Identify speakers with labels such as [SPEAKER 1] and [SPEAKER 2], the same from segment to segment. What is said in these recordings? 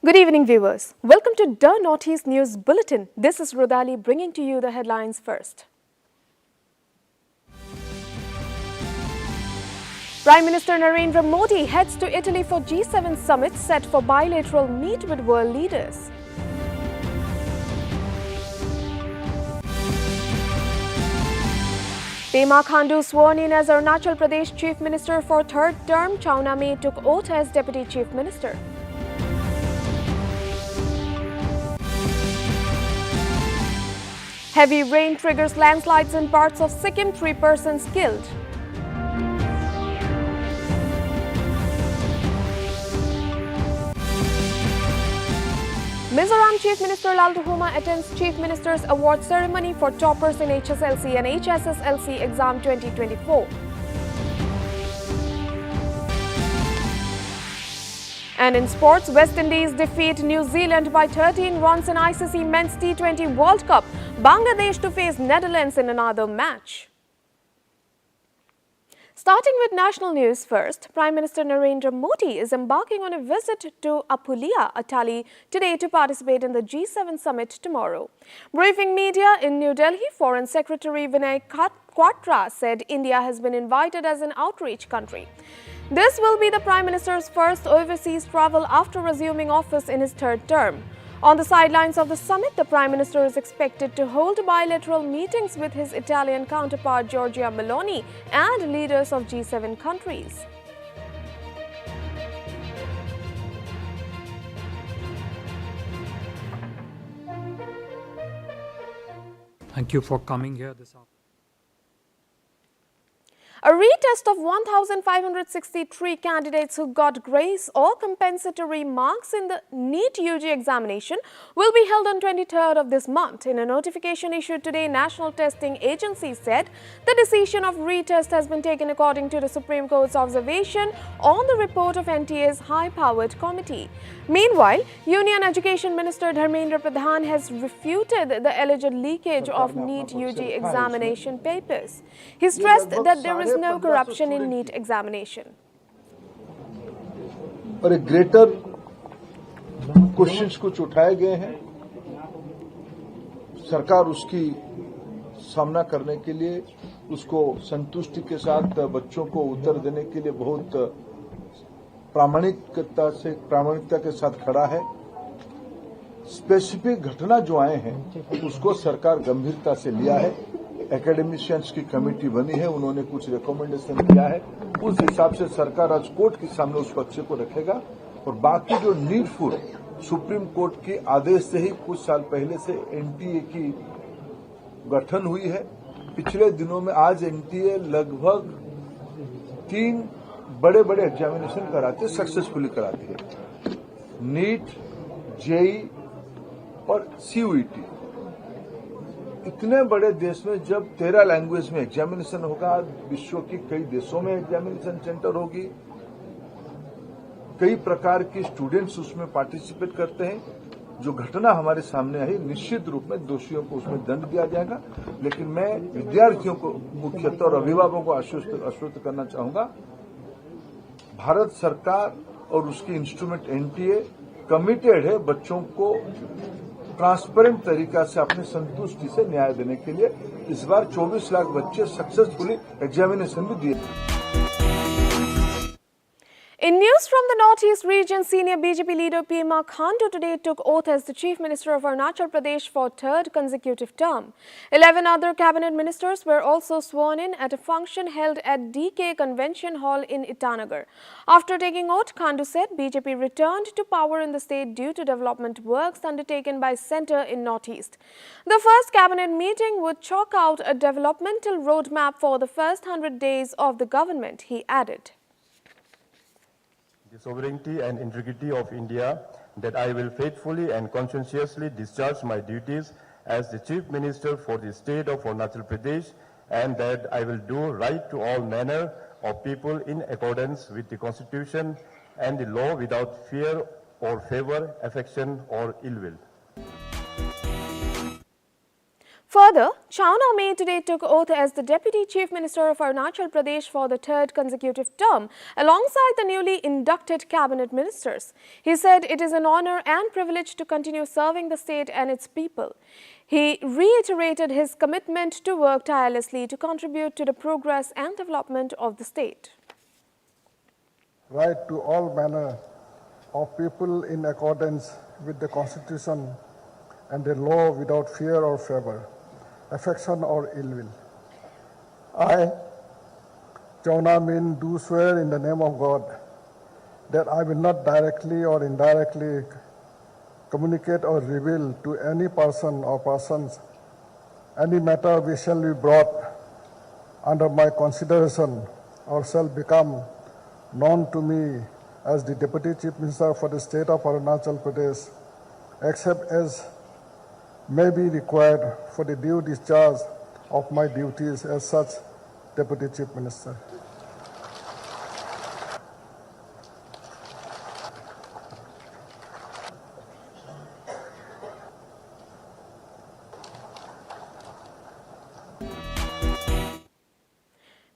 [SPEAKER 1] Good evening, viewers. Welcome to the Northeast News Bulletin. This is Rodali bringing to you the headlines first. Prime Minister Narendra Modi heads to Italy for G7 summit set for bilateral meet with world leaders. Pema Khandu sworn in as Arunachal Pradesh Chief Minister for third term. Chauna May took oath as Deputy Chief Minister. Heavy rain triggers landslides in parts of Sikkim, 3 persons killed. Mizoram Chief Minister Lalduhuma attends Chief Minister's Award ceremony for toppers in HSLC and HSSLC exam 2024. And in sports, West Indies defeat New Zealand by 13 runs in ICC Men's T20 World Cup. Bangladesh to face Netherlands in another match. Starting with national news first, Prime Minister Narendra Modi is embarking on a visit to Apulia, Italy today to participate in the G7 summit tomorrow. Briefing media in New Delhi, Foreign Secretary Vinay Quatra said India has been invited as an outreach country. This will be the Prime Minister's first overseas travel after resuming office in his third term. On the sidelines of the summit, the Prime Minister is expected to hold bilateral meetings with his Italian counterpart Giorgia Meloni and leaders of G7 countries.
[SPEAKER 2] Thank you for coming here this afternoon.
[SPEAKER 1] A retest of 1,563 candidates who got grace or compensatory marks in the NEET UG examination will be held on 23rd of this month. In a notification issued today, National Testing Agency said the decision of retest has been taken according to the Supreme Court's observation on the report of NTA's high-powered committee. Meanwhile, Union Education Minister Dharmendra Pradhan has refuted the alleged leakage of NEET UG examination papers. He stressed that there is no corruption in NEET examination.
[SPEAKER 3] और एक greater questions कुछ उठाए गए हैं, सरकार उसकी सामना करने के लिए उसको संतुष्टि के साथ बच्चों को उत्तर देने के लिए बहुत प्रामाणिकता के साथ खड़ा है। स्पेसिफिक घटना जो आए हैं उसको सरकार गंभीरता से लिया है। एकेडमिशियंस की कमेटी बनी है, उन्होंने कुछ रिकमेंडेशन किया है, उस हिसाब से सरकार आज कोर्ट के सामने उस बच्चे को रखेगा। और बाकी जो नीडफुल सुप्रीम कोर्ट के आदेश से ही कुछ साल पहले से एनटीए की गठन हुई है। पिछले दिनों में आज एनटीए लगभग 3 बड़े बड़े एग्जामिनेशन कराते हैं, सक्सेसफुली कराती है, नीट, जेई और सीयूईटी। इतने बड़े देश में जब 13 लैंग्वेज में एग्जामिनेशन होगा, विश्व की कई देशों में एग्जामिनेशन सेंटर होगी, कई प्रकार की स्टूडेंट्स उसमें पार्टिसिपेट करते हैं। जो घटना हमारे सामने आई, निश्चित रूप में दोषियों को उसमें दंड दिया जाएगा, लेकिन मैं विद्यार्थियों को मुख्यतः और अभिभावकों को आश्वस्त करना चाहूंगा, भारत सरकार और उसकी इंस्ट्रूमेंट एनटीए कमिटेड है बच्चों को ट्रांसपेरेंट तरीका से अपनी संतुष्टि से न्याय देने के लिए। इस बार 24 लाख बच्चे सक्सेसफुली एग्जामिनेशन भी दिए।
[SPEAKER 1] In news from the Northeast region, senior BJP leader Pema Khandu today took oath as the Chief Minister of Arunachal Pradesh for third consecutive term. 11 other cabinet ministers were also sworn in at a function held at DK Convention Hall in Itanagar. After taking oath, Khandu said BJP returned to power in the state due to development works undertaken by centre in Northeast. The first cabinet meeting would chalk out a developmental roadmap for the first 100 days of the government, he added.
[SPEAKER 4] The sovereignty and integrity of India, that I will faithfully and conscientiously discharge my duties as the Chief Minister for the state of Arunachal Pradesh, and that I will do right to all manner of people in accordance with the Constitution and the law without fear or favor, affection or ill will.
[SPEAKER 1] Further, Chawna May today took oath as the Deputy Chief Minister of Arunachal Pradesh for the third consecutive term, alongside the newly inducted cabinet ministers. He said it is an honor and privilege to continue serving the state and its people. He reiterated his commitment to work tirelessly to contribute to the progress and development of the state.
[SPEAKER 5] Right to all manner of people in accordance with the Constitution and the law without fear or favor, affection or ill will. I, Chawna May, do swear in the name of God that I will not directly or indirectly communicate or reveal to any person or persons any matter which shall be brought under my consideration or shall become known to me as the Deputy Chief Minister for the state of Arunachal Pradesh, except as may be required for the due discharge of my duties as such Deputy Chief Minister.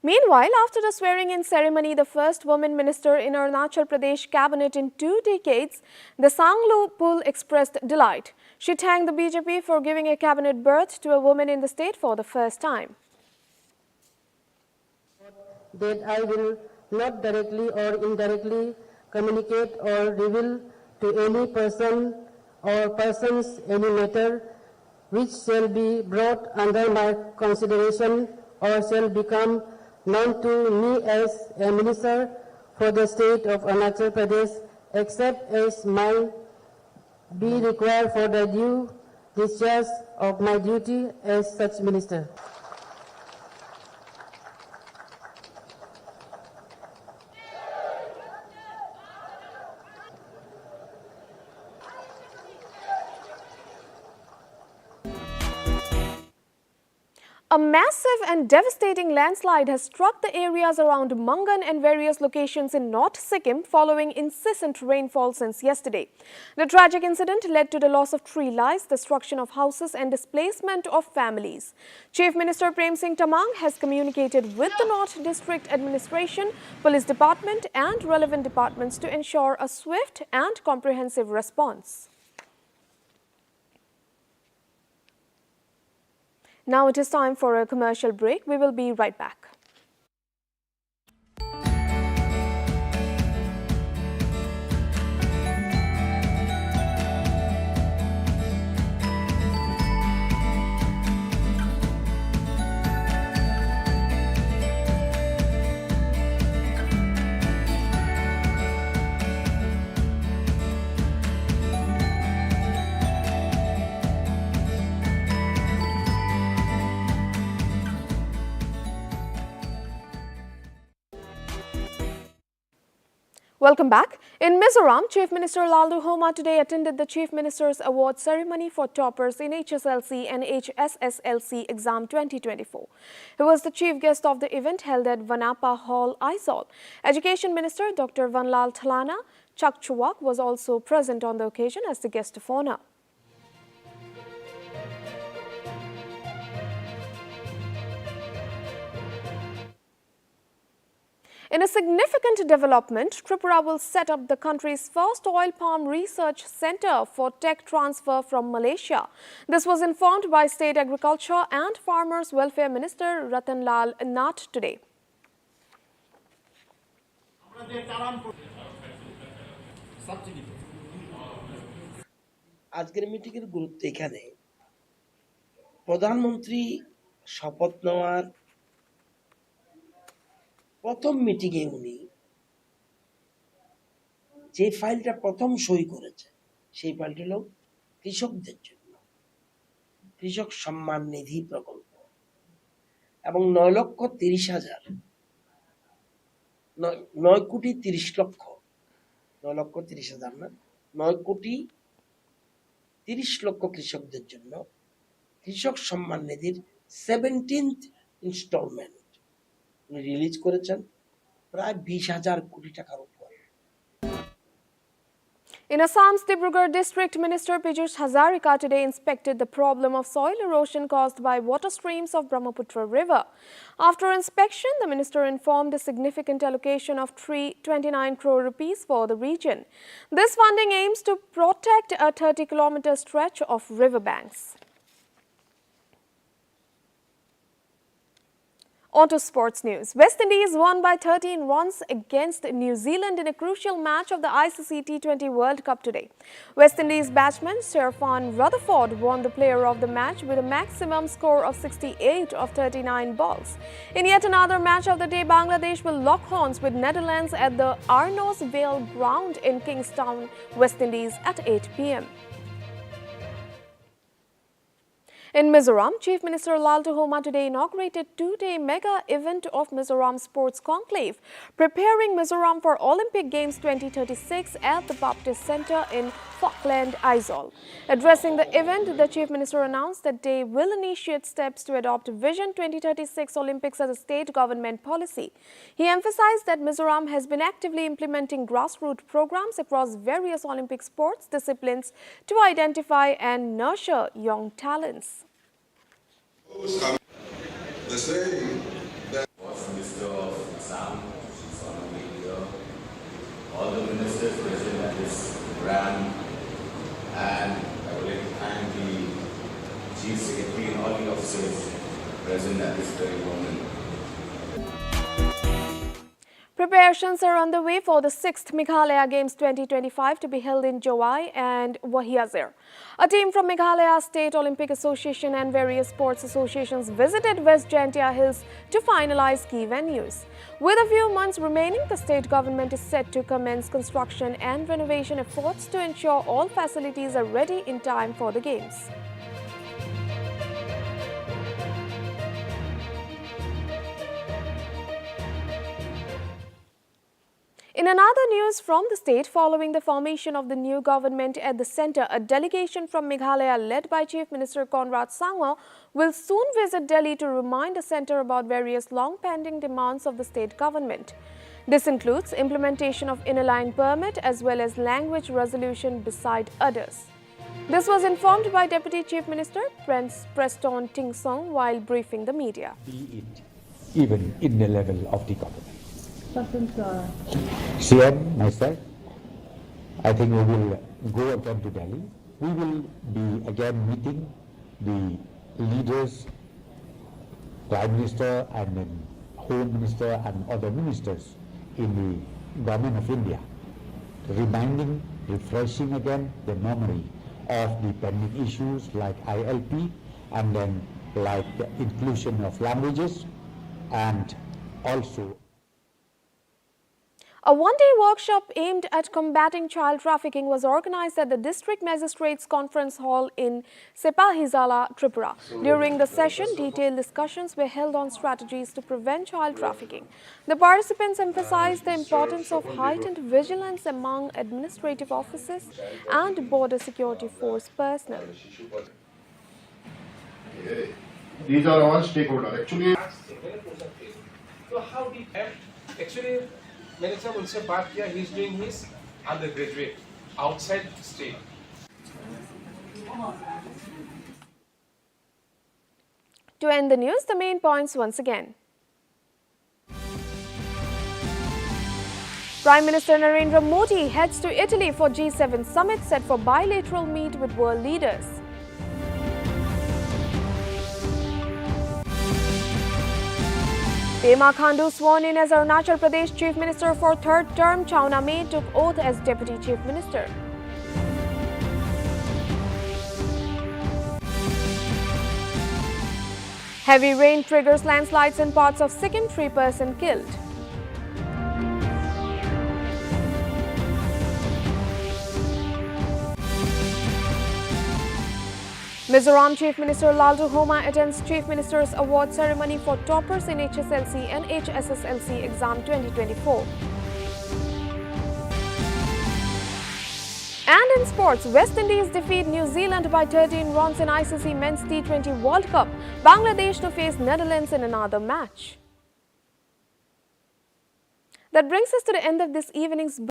[SPEAKER 1] Meanwhile, after the swearing-in ceremony, the first woman minister in Arunachal Pradesh cabinet in 2 decades, the Sanglo Pul expressed delight. She thanked the BJP for giving a cabinet berth to a woman in the state for the first time.
[SPEAKER 6] That I will not directly or indirectly communicate or reveal to any person or persons any matter which shall be brought under my consideration or shall become known to me as a minister for the state of Arunachal Pradesh, except as might be required for the due discharge of my duty as such minister.
[SPEAKER 1] A massive and devastating landslide has struck the areas around Mangan and various locations in North Sikkim following incessant rainfall since yesterday. The tragic incident led to the loss of 3 lives, destruction of houses and displacement of families. Chief Minister Prem Singh Tamang has communicated with the North District Administration, Police Department and relevant departments to ensure a swift and comprehensive response. Now it is time for a commercial break. We will be right back. Welcome back. In Mizoram, Chief Minister Laldu Homa today attended the Chief Minister's Award ceremony for toppers in HSLC and HSSLC exam 2024. He was the chief guest of the event held at Vanapa Hall, Aizawl. Education Minister Dr. Vanlal Thalana Chakchuwak was also present on the occasion as the guest of honor. In a significant development, Tripura will set up the country's first oil palm research center for tech transfer from Malaysia. This was informed by State Agriculture and Farmers Welfare Minister Ratanlal Nath today.
[SPEAKER 7] আজকের মিটিংয়ের গুরুত্ব এখানে প্রধানমন্ত্রী শপথ নেওয়ার প্রথম মিটিংয়ে উনি যে ফাইলটা প্রথম সই করেছে সেই ফাইলটা হলো কৃষকদের জন্য কৃষক সম্মান নিধি প্রকল্প এবং 9,30,000 9 কোটি 30 লক্ষ 9,30,000 না 9 কোটি 30 লক্ষ কৃষকদের জন্য কৃষক সম্মান নিধির 17th ইনস্টলমেন্ট উনি রিলিজ করেছেন প্রায় 20,000 কোটি টাকার উপর।
[SPEAKER 1] In Assam's Dibrugarh district, Minister Piyush Hazarika today inspected the problem of soil erosion caused by water streams of Brahmaputra river. After inspection, the minister informed a significant allocation of 329 crore rupees for the region. This funding aims to protect a 30-kilometer stretch of riverbanks. On to sports news. West Indies won by 13 runs against New Zealand in a crucial match of the ICC T20 World Cup today. West Indies batsman Sirfan Rutherford won the player of the match with a maximum score of 68 of 39 balls. In yet another match of the day, Bangladesh will lock horns with Netherlands at the Arnos Vale ground in Kingstown, West Indies at 8 p.m. In Mizoram, Chief Minister Laltuhoma today inaugurated two-day mega event of Mizoram Sports Conclave, preparing Mizoram for Olympic Games 2036 at the Baptist Centre in Falkland, Aizawl. Addressing the event, the Chief Minister announced that they will initiate steps to adopt Vision 2036 Olympics as a state government policy. He emphasized that Mizoram has been actively implementing grassroots programs across various Olympic sports disciplines to identify and nurture young talents.
[SPEAKER 8] The saying that
[SPEAKER 9] Minister of Assam, she's on the way here, all the ministers present at this program, and I would like to thank the Chief Secretary and all the officers present at this very moment.
[SPEAKER 1] Preparations are underway for the 6th Meghalaya Games 2025 to be held in Jowai and Wahiazir. A team from Meghalaya State Olympic Association and various sports associations visited West Jaintia Hills to finalize key venues. With a few months remaining, the state government is set to commence construction and renovation efforts to ensure all facilities are ready in time for the Games. In another news from the state, following the formation of the new government at the centre, a delegation from Meghalaya led by Chief Minister Conrad Sangma will soon visit Delhi to remind the centre about various long-pending demands of the state government. This includes implementation of inner line permit as well as language resolution beside others. This was informed by Deputy Chief Minister Prince Preston Tingsong while briefing the media.
[SPEAKER 10] Be it even in the level of the government. CM, myself, I think we will go again to Delhi. We will be again meeting the leaders, Prime Minister and then Home Minister and other ministers in the Government of India, reminding, refreshing again the memory of the pending issues like ILP and then like the inclusion of languages and also
[SPEAKER 1] a one-day workshop aimed at combating child trafficking was organized at the District Magistrates Conference Hall in Sepahizala, Tripura. During the session, detailed discussions were held on strategies to prevent child trafficking. The participants emphasized the importance of heightened vigilance among administrative officers and border security force personnel.
[SPEAKER 11] These are all stakeholders.
[SPEAKER 12] So how we actually मैंने जब उनसे बात किया, he is doing his undergraduate outside state.
[SPEAKER 1] To end the news, the main points once again. Prime Minister Narendra Modi heads to Italy for G7 summit set for bilateral meet with world leaders. Pema Khandu sworn in as Arunachal Pradesh Chief Minister for third term. Chauna May took oath as Deputy Chief Minister. Heavy rain triggers landslides in parts of Sikkim, 3 persons killed. Mizoram Chief Minister Laltuhoma attends Chief Minister's Award ceremony for toppers in HSLC and HSSLC exam 2024. And in sports, West Indies defeat New Zealand by 13 runs in ICC Men's T20 World Cup. Bangladesh to face Netherlands in another match. That brings us to the end of this evening's